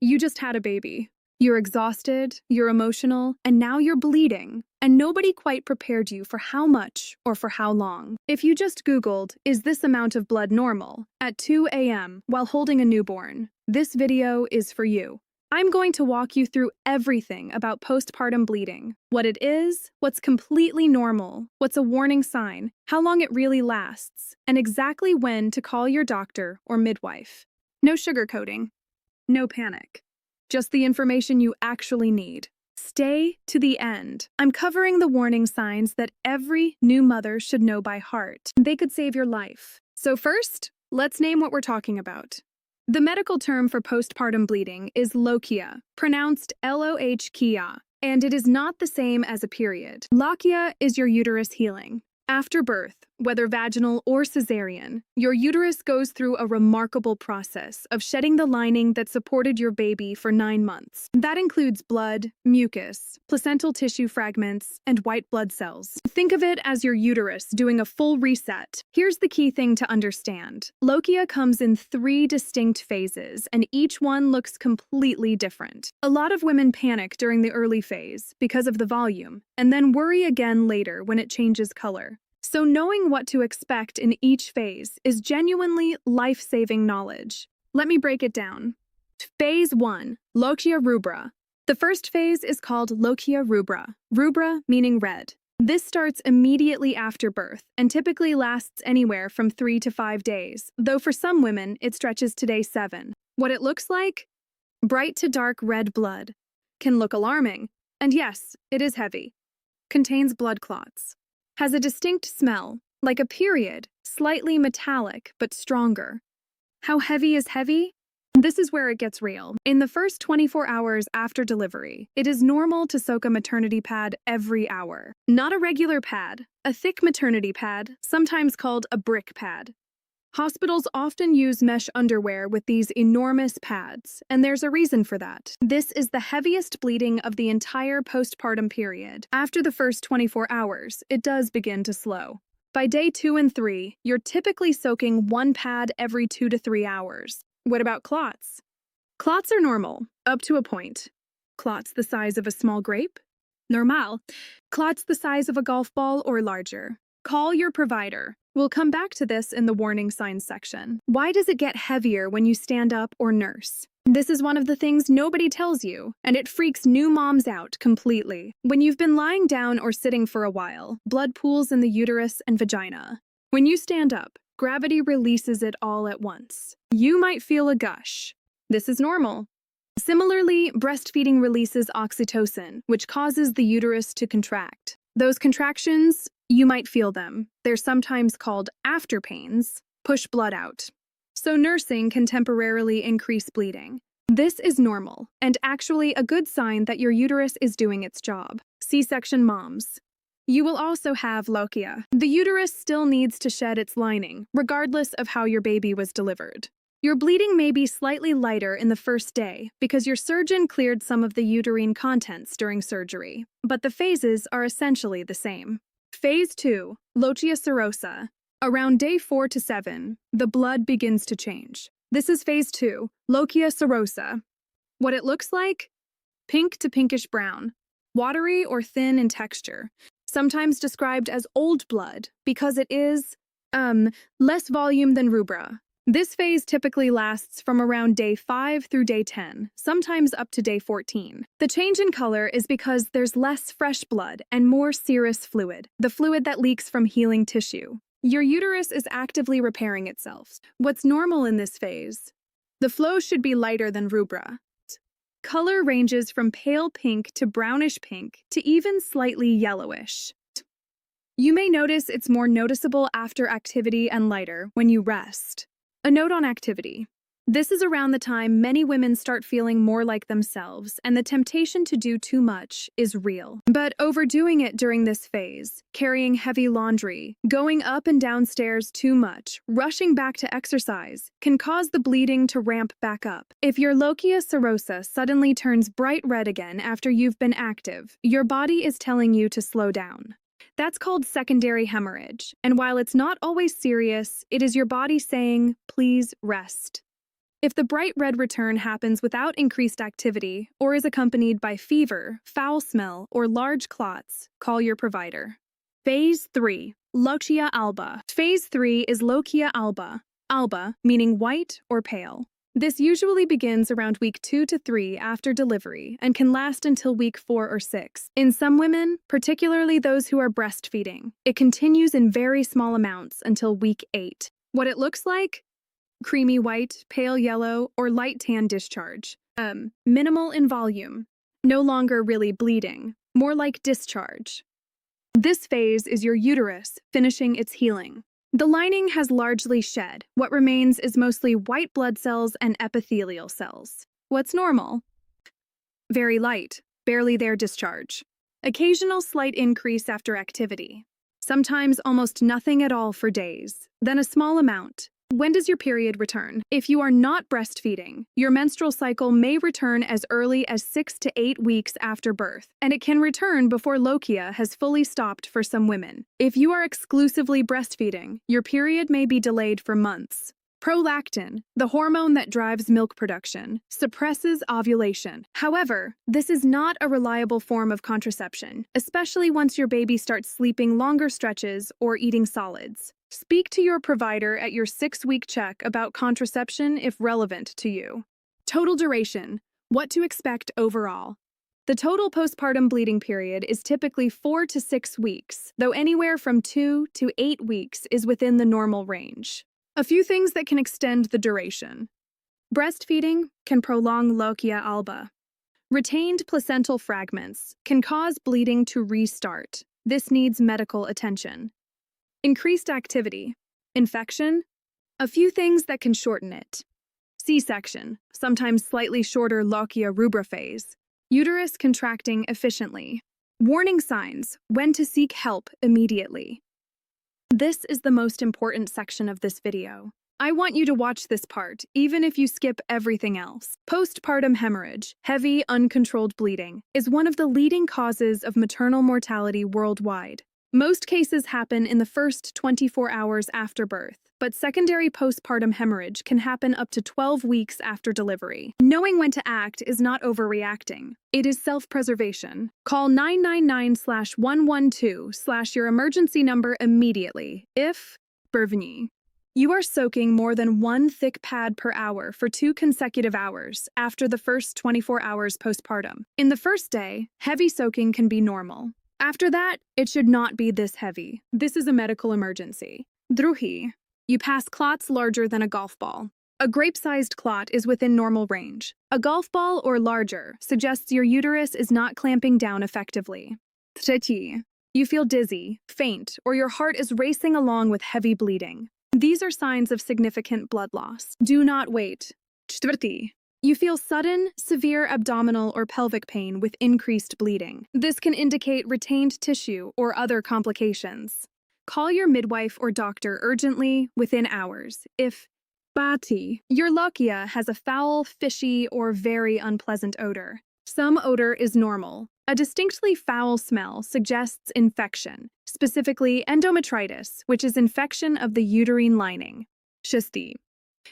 You just had a baby. You're exhausted, you're emotional, and now you're bleeding. And nobody quite prepared you for how much or for how long. If you just Googled, "Is this amount of blood normal?" at 2 a.m. while holding a newborn, this video is for you. I'm going to walk you through everything about postpartum bleeding, what it is, what's completely normal, what's a warning sign, how long it really lasts, and exactly when to call your doctor or midwife. No sugarcoating, no panic. Just the information you actually need. Stay to the end. I'm covering the warning signs that every new mother should know by heart. They could save your life. So first, let's name what we're talking about. The medical term for postpartum bleeding is lochia, pronounced Lochia, and it is not the same as a period. Lochia is your uterus healing. After birth, whether vaginal or cesarean, your uterus goes through a remarkable process of shedding the lining that supported your baby for 9 months. That includes blood, mucus, placental tissue fragments, and white blood cells. Think of it as your uterus doing a full reset. Here's the key thing to understand. Lochia comes in 3 distinct phases, and each one looks completely different. A lot of women panic during the early phase because of the volume, and then worry again later when it changes color. So knowing what to expect in each phase is genuinely life-saving knowledge. Let me break it down. Phase 1, Lochia Rubra. The first phase is called Lochia Rubra, rubra meaning red. This starts immediately after birth and typically lasts anywhere from 3 to 5 days, though for some women it stretches to day 7. What it looks like? Bright to dark red blood. Can look alarming. And yes, it is heavy. Contains blood clots. Has a distinct smell, like a period, slightly metallic but stronger. How heavy is heavy? This is where it gets real. In the first 24 hours after delivery, it is normal to soak a maternity pad every hour. Not a regular pad, a thick maternity pad, sometimes called a brick pad. Hospitals often use mesh underwear with these enormous pads, and there's a reason for that. This is the heaviest bleeding of the entire postpartum period. After the first 24 hours, it does begin to slow. By day 2 and 3, you're typically soaking 1 pad every 2 to 3 hours. What about clots? Clots are normal, up to a point. Clots the size of a small grape? Normal. Clots the size of a golf ball or larger. Call your provider. We'll come back to this in the warning signs section. Why does it get heavier when you stand up or nurse? This is one of the things nobody tells you, and it freaks new moms out completely. When you've been lying down or sitting for a while, blood pools in the uterus and vagina. When you stand up, gravity releases it all at once. You might feel a gush. This is normal. Similarly, breastfeeding releases oxytocin, which causes the uterus to contract. Those contractions, you might feel them. They're sometimes called after pains, push blood out. So nursing can temporarily increase bleeding. This is normal, and actually a good sign that your uterus is doing its job. C-section moms. You will also have lochia. The uterus still needs to shed its lining, regardless of how your baby was delivered. Your bleeding may be slightly lighter in the first day because your surgeon cleared some of the uterine contents during surgery, but the phases are essentially the same. Phase 2, Lochia Serosa. Around day 4 to 7, the blood begins to change. This is phase 2, Lochia Serosa. What it looks like? Pink to pinkish brown, watery or thin in texture, sometimes described as old blood because it is, less volume than rubra. This phase typically lasts from around day 5 through day 10, sometimes up to day 14. The change in color is because there's less fresh blood and more serous fluid, the fluid that leaks from healing tissue. Your uterus is actively repairing itself. What's normal in this phase? The flow should be lighter than rubra. Color ranges from pale pink to brownish pink to even slightly yellowish. You may notice it's more noticeable after activity and lighter when you rest. A note on activity. This is around the time many women start feeling more like themselves, and the temptation to do too much is real. But overdoing it during this phase, carrying heavy laundry, going up and down stairs too much, rushing back to exercise, can cause the bleeding to ramp back up. If your Lochia Serosa suddenly turns bright red again after you've been active, your body is telling you to slow down. That's called secondary hemorrhage, and while it's not always serious, it is your body saying, please rest. If the bright red return happens without increased activity or is accompanied by fever, foul smell, or large clots, call your provider. Phase 3. Lochia Alba. Phase 3 is Lochia Alba. Alba, meaning white or pale. This usually begins around week 2 to 3 after delivery and can last until week 4 or 6. In some women, particularly those who are breastfeeding, it continues in very small amounts until week 8. What it looks like? Creamy white, pale yellow, or light tan discharge. Minimal in volume. No longer really bleeding. More like discharge. This phase is your uterus finishing its healing. The lining has largely shed. What remains is mostly white blood cells and epithelial cells. What's normal? Very light, barely there discharge. Occasional slight increase after activity. Sometimes almost nothing at all for days, then a small amount. When does your period return? If you are not breastfeeding, your menstrual cycle may return as early as 6 to 8 weeks after birth, and it can return before lochia has fully stopped for some women. If you are exclusively breastfeeding, your period may be delayed for months. Prolactin, the hormone that drives milk production, suppresses ovulation. However, this is not a reliable form of contraception, especially once your baby starts sleeping longer stretches or eating solids. Speak to your provider at your 6-week check about contraception if relevant to you. Total duration. What to expect overall. The total postpartum bleeding period is typically 4 to 6 weeks, though anywhere from 2 to 8 weeks is within the normal range. A few things that can extend the duration. Breastfeeding can prolong Lochia Alba. Retained placental fragments can cause bleeding to restart. This needs medical attention. Increased activity. Infection. A few things that can shorten it. C-section, sometimes slightly shorter Lochia Rubra phase. Uterus contracting efficiently. Warning signs, when to seek help immediately. This is the most important section of this video. I want you to watch this part, even if you skip everything else. Postpartum hemorrhage, heavy, uncontrolled bleeding, is one of the leading causes of maternal mortality worldwide. Most cases happen in the first 24 hours after birth, but secondary postpartum hemorrhage can happen up to 12 weeks after delivery. Knowing when to act is not overreacting. It is self-preservation. Call 999/112/ your emergency number immediately if Bervigny. You are soaking more than 1 thick pad per hour for 2 consecutive hours after the first 24 hours postpartum. In the first day, heavy soaking can be normal. After that, it should not be this heavy. This is a medical emergency. Drugi. You pass clots larger than a golf ball. A grape-sized clot is within normal range. A golf ball or larger suggests your uterus is not clamping down effectively. Trzeci. You feel dizzy, faint, or your heart is racing along with heavy bleeding. These are signs of significant blood loss. Do not wait. Czwarty. You feel sudden, severe abdominal or pelvic pain with increased bleeding. This can indicate retained tissue or other complications. Call your midwife or doctor urgently within hours. If Bati, your lochia has a foul, fishy, or very unpleasant odor. Some odor is normal. A distinctly foul smell suggests infection, specifically endometritis, which is infection of the uterine lining. Shisti.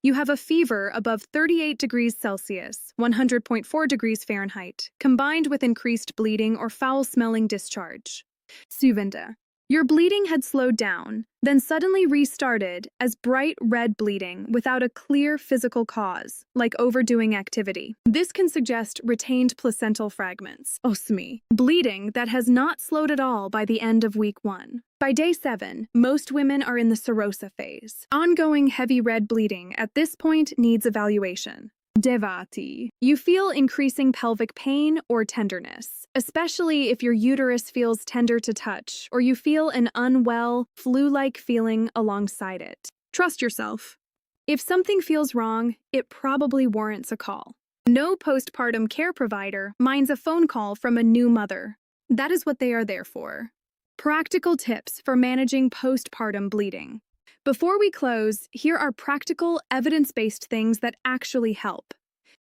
You have a fever above 38 degrees Celsius, 100.4 degrees Fahrenheit, combined with increased bleeding or foul-smelling discharge. Suvenda. Your bleeding had slowed down, then suddenly restarted as bright red bleeding without a clear physical cause, like overdoing activity. This can suggest retained placental fragments, osmi, bleeding that has not slowed at all by the end of week 1. By day 7, most women are in the Serosa phase. Ongoing heavy red bleeding at this point needs evaluation. Devati. You feel increasing pelvic pain or tenderness, especially if your uterus feels tender to touch or you feel an unwell, flu-like feeling alongside it. Trust yourself. If something feels wrong, it probably warrants a call. No postpartum care provider minds a phone call from a new mother. That is what they are there for. Practical tips for managing postpartum bleeding. Before we close, here are practical, evidence-based things that actually help.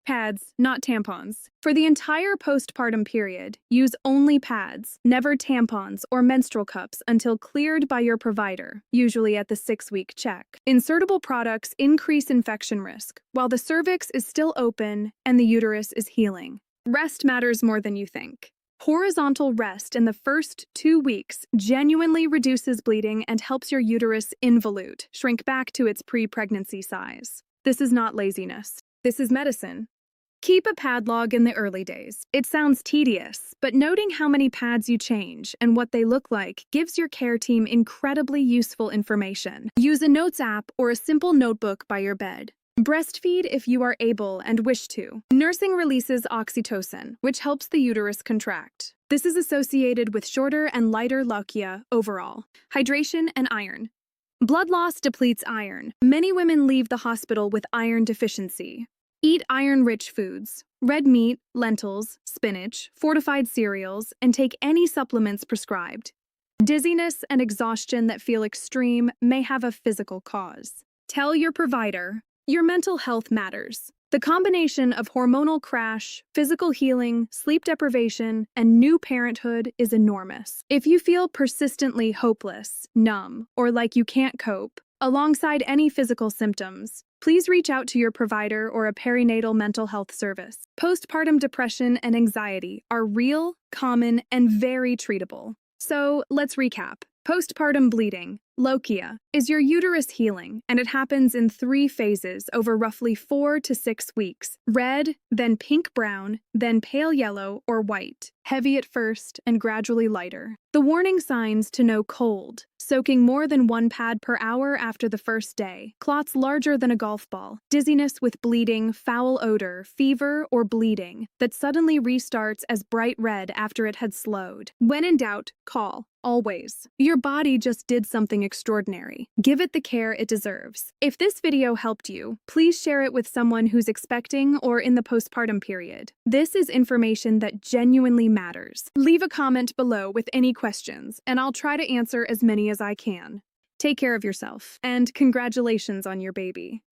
Pads, not tampons. For the entire postpartum period, use only pads, never tampons or menstrual cups until cleared by your provider, usually at the 6-week check. Insertable products increase infection risk, while the cervix is still open and the uterus is healing. Rest matters more than you think. Horizontal rest in the first 2 weeks genuinely reduces bleeding and helps your uterus involute shrink back to its pre-pregnancy size. This is not laziness. This is medicine. Keep a pad log in the early days. It sounds tedious, but noting how many pads you change and what they look like gives your care team incredibly useful information. Use a notes app or a simple notebook by your bed. Breastfeed if you are able and wish to. Nursing releases oxytocin, which helps the uterus contract. This is associated with shorter and lighter lochia overall. Hydration and iron. Blood loss depletes iron. Many women leave the hospital with iron deficiency. Eat iron-rich foods, red meat, lentils, spinach, fortified cereals, and take any supplements prescribed. Dizziness and exhaustion that feel extreme may have a physical cause. Tell your provider. Your mental health matters. The combination of hormonal crash, physical healing, sleep deprivation, and new parenthood is enormous. If you feel persistently hopeless, numb, or like you can't cope, alongside any physical symptoms, please reach out to your provider or a perinatal mental health service. Postpartum depression and anxiety are real, common, and very treatable. So let's recap. Postpartum bleeding, lochia, is your uterus healing, and it happens in 3 phases over roughly 4 to 6 weeks. Red, then pink-brown, then pale yellow or white, heavy at first and gradually lighter. The warning signs to know: cold, soaking more than 1 pad per hour after the first day, clots larger than a golf ball, dizziness with bleeding, foul odor, fever, or bleeding that suddenly restarts as bright red after it had slowed. When in doubt, call. Always. Your body just did something extraordinary. Give it the care it deserves. If this video helped you, please share it with someone who's expecting or in the postpartum period. This is information that genuinely matters. Leave a comment below with any questions, and I'll try to answer as many as I can. Take care of yourself, and congratulations on your baby.